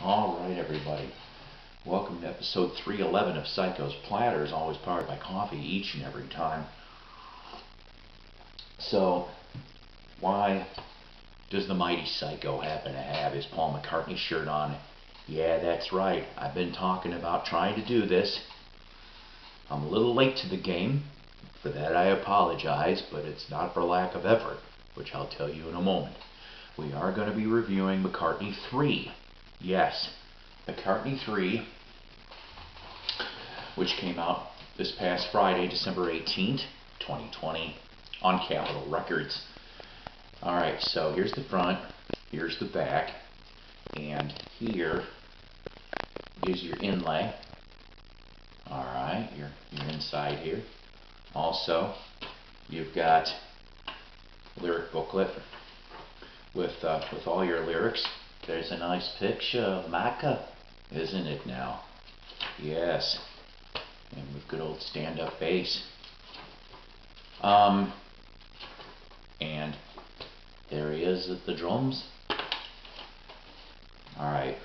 Alright everybody, welcome to episode 311 of Psykos. Platters, always powered by coffee each and every time. So, why does the mighty Psycho happen to have his Paul McCartney shirt on? Yeah, that's right, I've been talking about trying to do this. I'm a little late to the game. For that I apologize, but it's not for lack of effort, which I'll tell you in a moment. We are going to be reviewing McCartney 3. Yes, McCartney 3, which came out this past Friday, December 18th, 2020, on Capitol Records. Alright, so here's the front, here's the back, and here is your inlay. Alright, your inside here. Also, you've got a lyric booklet with all your lyrics. There's a nice picture of Macca, isn't it now? Yes. And with good old stand-up bass. And there he is at the drums. Alright.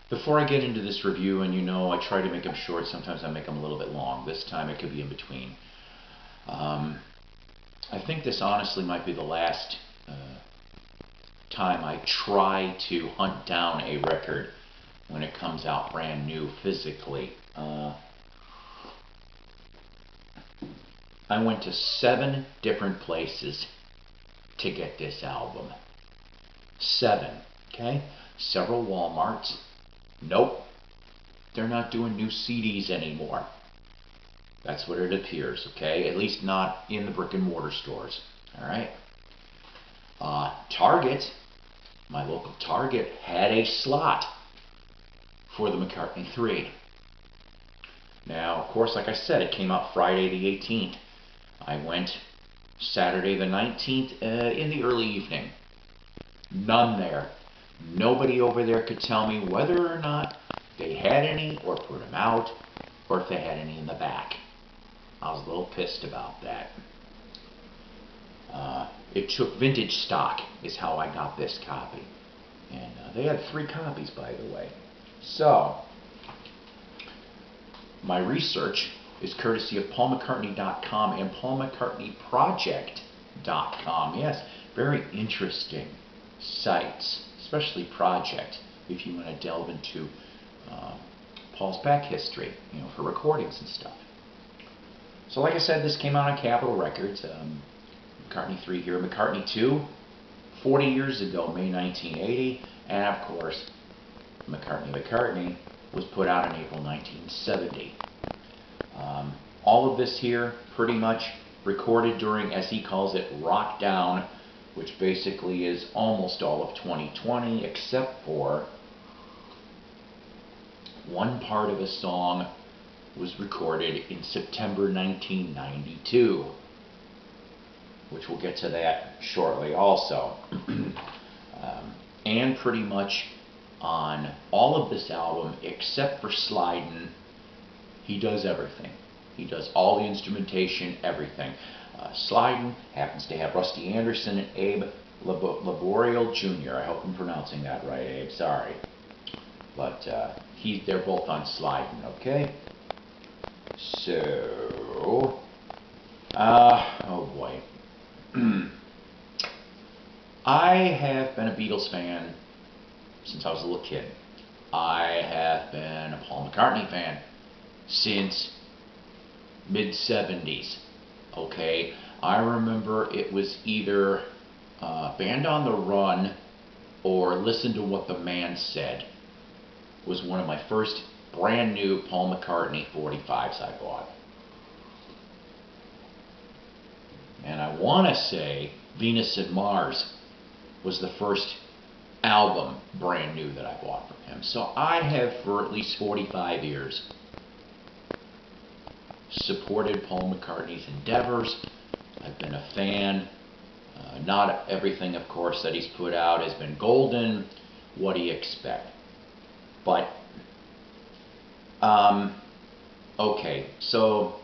Before I get into this review, and you know I try to make them short, sometimes I make them a little bit long. This time it could be in between. I think this honestly might be the last time I try to hunt down a record when it comes out brand new physically. I went to 7 different places to get this album. 7, okay? Several Walmarts. Nope, they're not doing new CDs anymore. That's what it appears, okay? At least not in the brick and mortar stores, alright? Target, my local Target, had a slot for the McCartney 3. Now, of course, like I said, it came out Friday the 18th. I went Saturday the 19th in the early evening. None there. Nobody over there could tell me whether or not they had any or put them out, or if they had any in the back. I was a little pissed about that. It took vintage stock is how I got this copy. And they had 3 copies, by the way. So, my research is courtesy of PaulMcCartney.com and PaulMcCartneyProject.com. Yes, very interesting sites, especially Project, if you want to delve into Paul's back history, for recordings and stuff. So like I said, this came out on Capitol Records. McCartney 3 here. McCartney 2, 40 years ago, May 1980. And of course, McCartney was put out in April 1970. All of this here pretty much recorded during, as he calls it, Rock Down, which basically is almost all of 2020, except for one part of a song was recorded in September 1992, which we'll get to that shortly also. And pretty much on all of this album, except for Slidin', he does everything. He does all the instrumentation, everything. Slidin' happens to have Rusty Anderson and Abe Laboriel Jr. I hope I'm pronouncing that right, Abe. Sorry. But they're both on Slidin', okay? So, oh boy. I have been a Beatles fan since I was a little kid. I have been a Paul McCartney fan since mid-70s. Okay, I remember it was either Band on the Run or Listen to What the Man Said was one of my first brand new Paul McCartney 45s I bought. And I want to say Venus and Mars was the first album brand new that I bought from him. So I have, for at least 45 years, supported Paul McCartney's endeavors. I've been a fan. Not everything, of course, that he's put out has been golden. What do you expect? But, okay, so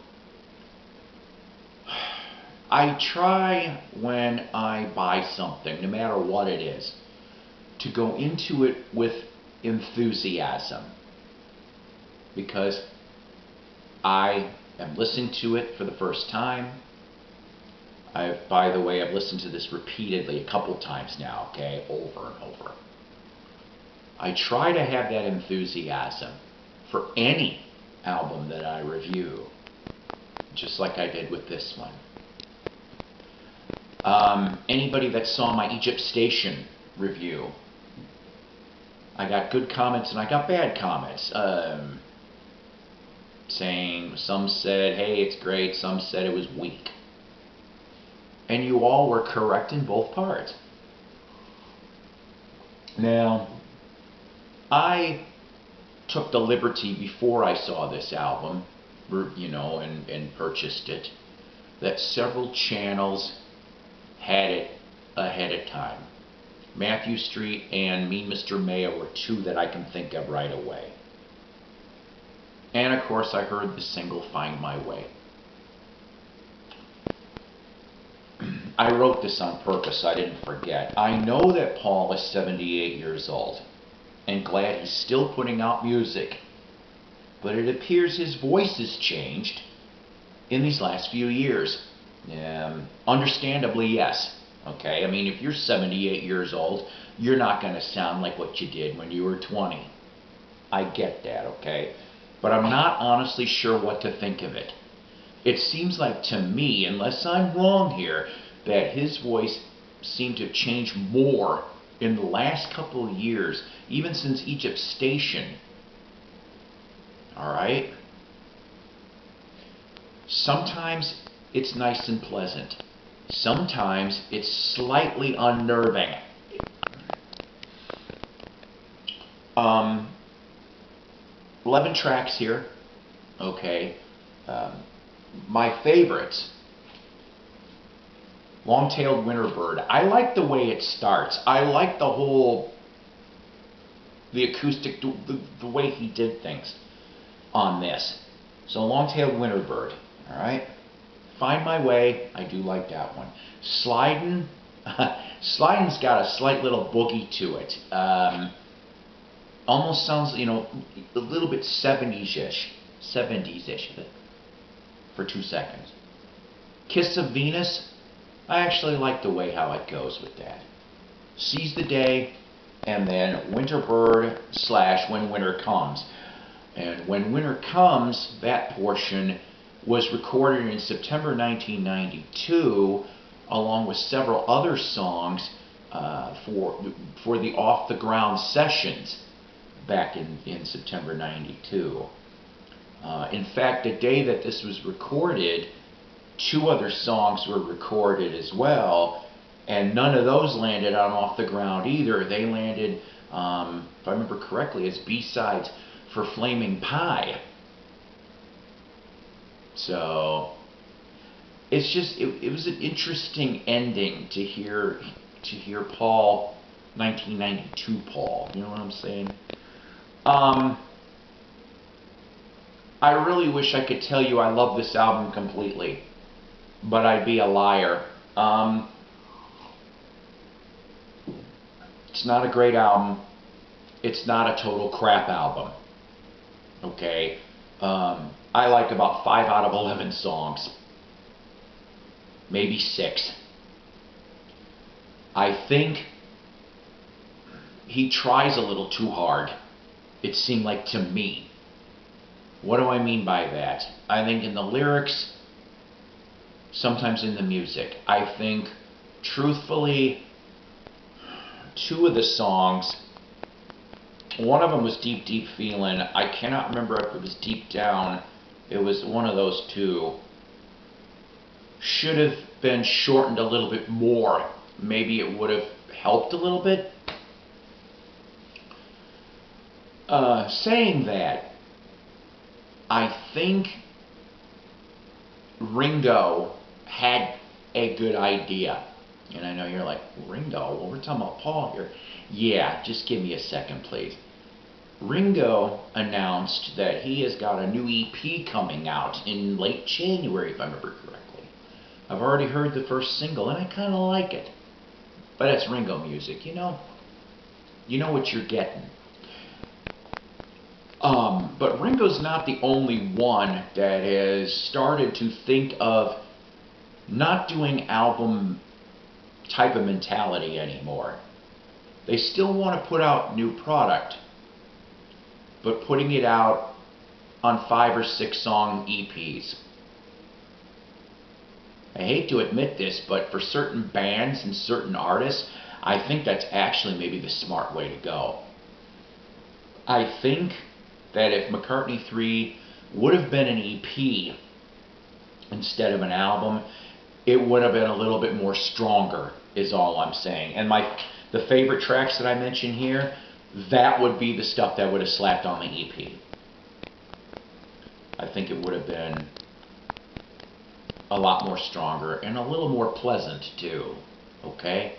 I try when I buy something, no matter what it is, to go into it with enthusiasm, because I am listening to it for the first time. By the way, I've listened to this repeatedly a couple times now, okay, over and over. I try to have that enthusiasm for any album that I review, just like I did with this one. Anybody that saw my Egypt Station review, I got good comments and I got bad comments. Saying, some said, hey, it's great, some said it was weak. And you all were correct in both parts. Now, I took the liberty before I saw this album, you know, and purchased it, that several channels had it ahead of time. Matthew Street and Mean Mr. Mayo were two that I can think of right away. And of course I heard the single Find My Way. I wrote this on purpose, I didn't forget. I know that Paul is 78 years old, and glad he's still putting out music. But it appears his voice has changed in these last few years. Understandably, yes. Okay, I mean, if you're 78 years old, you're not going to sound like what you did when you were 20. I get that, okay? But I'm not honestly sure what to think of it. It seems like to me, unless I'm wrong here, that his voice seemed to change more in the last couple of years, even since Egypt Station. Alright? Sometimes it's nice and pleasant. Sometimes it's slightly unnerving. 11 tracks here. Okay. My favorites. Long-Tailed Winter Bird. I like the way it starts. I like the acoustic, the way he did things on this. So Long-Tailed Winter Bird. Alright. Find My Way. I do like that one. Slidin'. Slidin's got a slight little boogie to it. Almost sounds, you know, a little bit 70s-ish. 70s-ish. For 2 seconds. Kiss of Venus. I actually like the way how it goes with that. Seize the Day, and then Winter Bird / When Winter Comes. And When Winter Comes, that portion was recorded in September 1992, along with several other songs for the Off the Ground sessions back in September 92. In fact, the day that this was recorded, 2 other songs were recorded as well, and none of those landed on Off the Ground either. They landed, if I remember correctly, as B-sides for Flaming Pie. So it's just it was an interesting ending to hear Paul, 1992 Paul. You know what I'm saying? I really wish I could tell you I love this album completely, but I'd be a liar. It's not a great album. It's not a total crap album. Okay? I like about 5 out of 11 songs. Maybe 6. I think he tries a little too hard, it seemed like to me. What do I mean by that? I think in the lyrics, sometimes in the music. I think, truthfully, 2 of the songs, one of them was Deep Deep Feelin'. I cannot remember if it was Deep Down. It was one of those 2. Should have been shortened a little bit more. Maybe it would have helped a little bit. Saying that, I think Ringo had a good idea. And I know you're like, Ringo? Well, we're talking about Paul here. Yeah, just give me a second, please. Ringo announced that he has got a new EP coming out in late January, if I remember correctly. I've already heard the first single, and I kind of like it. But it's Ringo music, you know? you know what you're getting. But Ringo's not the only one that has started to think of not doing album type of mentality anymore. They still want to put out new product, but putting it out on 5 or 6 song EPs. I hate to admit this, but for certain bands and certain artists, I think that's actually maybe the smart way to go. I think that if McCartney 3 would have been an EP instead of an album, it would have been a little bit more stronger, is all I'm saying. And the favorite tracks that I mentioned here, that would be the stuff that would have slapped on the EP. I think it would have been a lot more stronger and a little more pleasant too. Okay?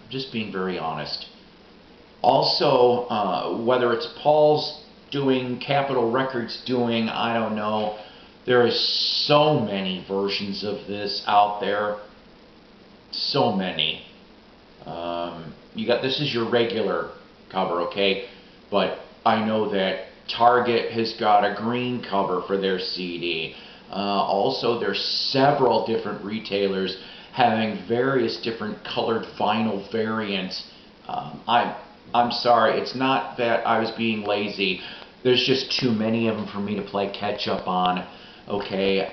Just being very honest. Also, whether it's Paul's doing, Capitol Records doing, I don't know. There is so many versions of this out there. So many. This is your regular cover, okay? But I know that Target has got a green cover for their CD. Also, there's several different retailers having various different colored vinyl variants. I'm sorry, it's not that I was being lazy. There's just too many of them for me to play catch up on. Okay,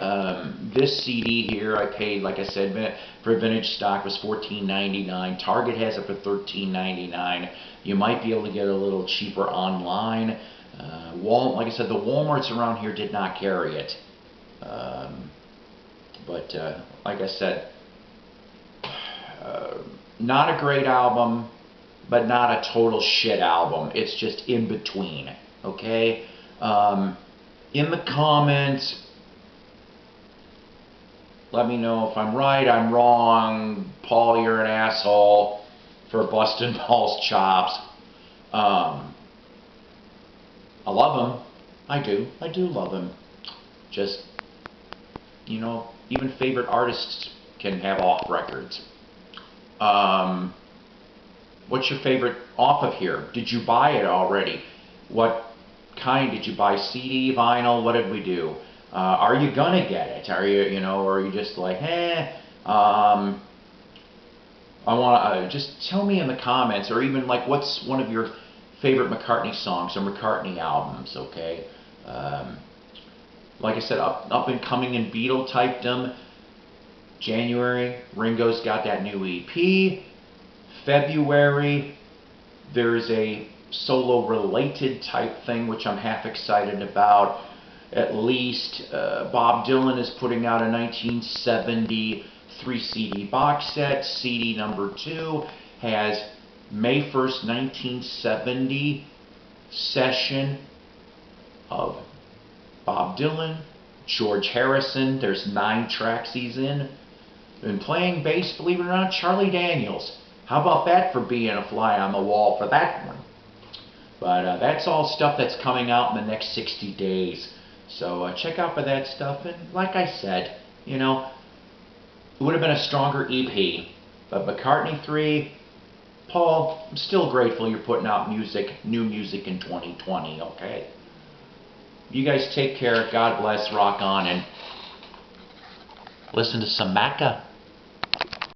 this CD here I paid, like I said, for vintage stock was $14.99. Target has it for $13.99. You might be able to get a little cheaper online. Like I said, the Walmarts around here did not carry it. Like I said, not a great album, but not a total shit album. It's just in between. Okay? In the comments, let me know if I'm right, I'm wrong. Paul, you're an asshole for busting Paul's chops. I love him. I do love him. Just, even favorite artists can have off records. What's your favorite off of here? Did you buy it already? What kind did you buy? CD, vinyl? What did we do? Are you gonna get it? Are you, or are you just like, I want to just tell me in the comments, or even like, what's one of your favorite McCartney songs or McCartney albums? Okay. Like I said, up and coming in Beatle typedom. January, Ringo's got that new EP. February, there's a solo related type thing, which I'm half excited about. At least Bob Dylan is putting out a 1973 CD box set. CD number 2 has May 1st, 1970 session of Bob Dylan, George Harrison. There's 9 tracks he's in. And playing bass, believe it or not, Charlie Daniels. How about that for being a fly on the wall for that one? But that's all stuff that's coming out in the next 60 days. So check out for that stuff. And like I said, it would have been a stronger EP. But McCartney 3, Paul, I'm still grateful you're putting out new music in 2020, okay? You guys take care. God bless. Rock on. And listen to some Macca.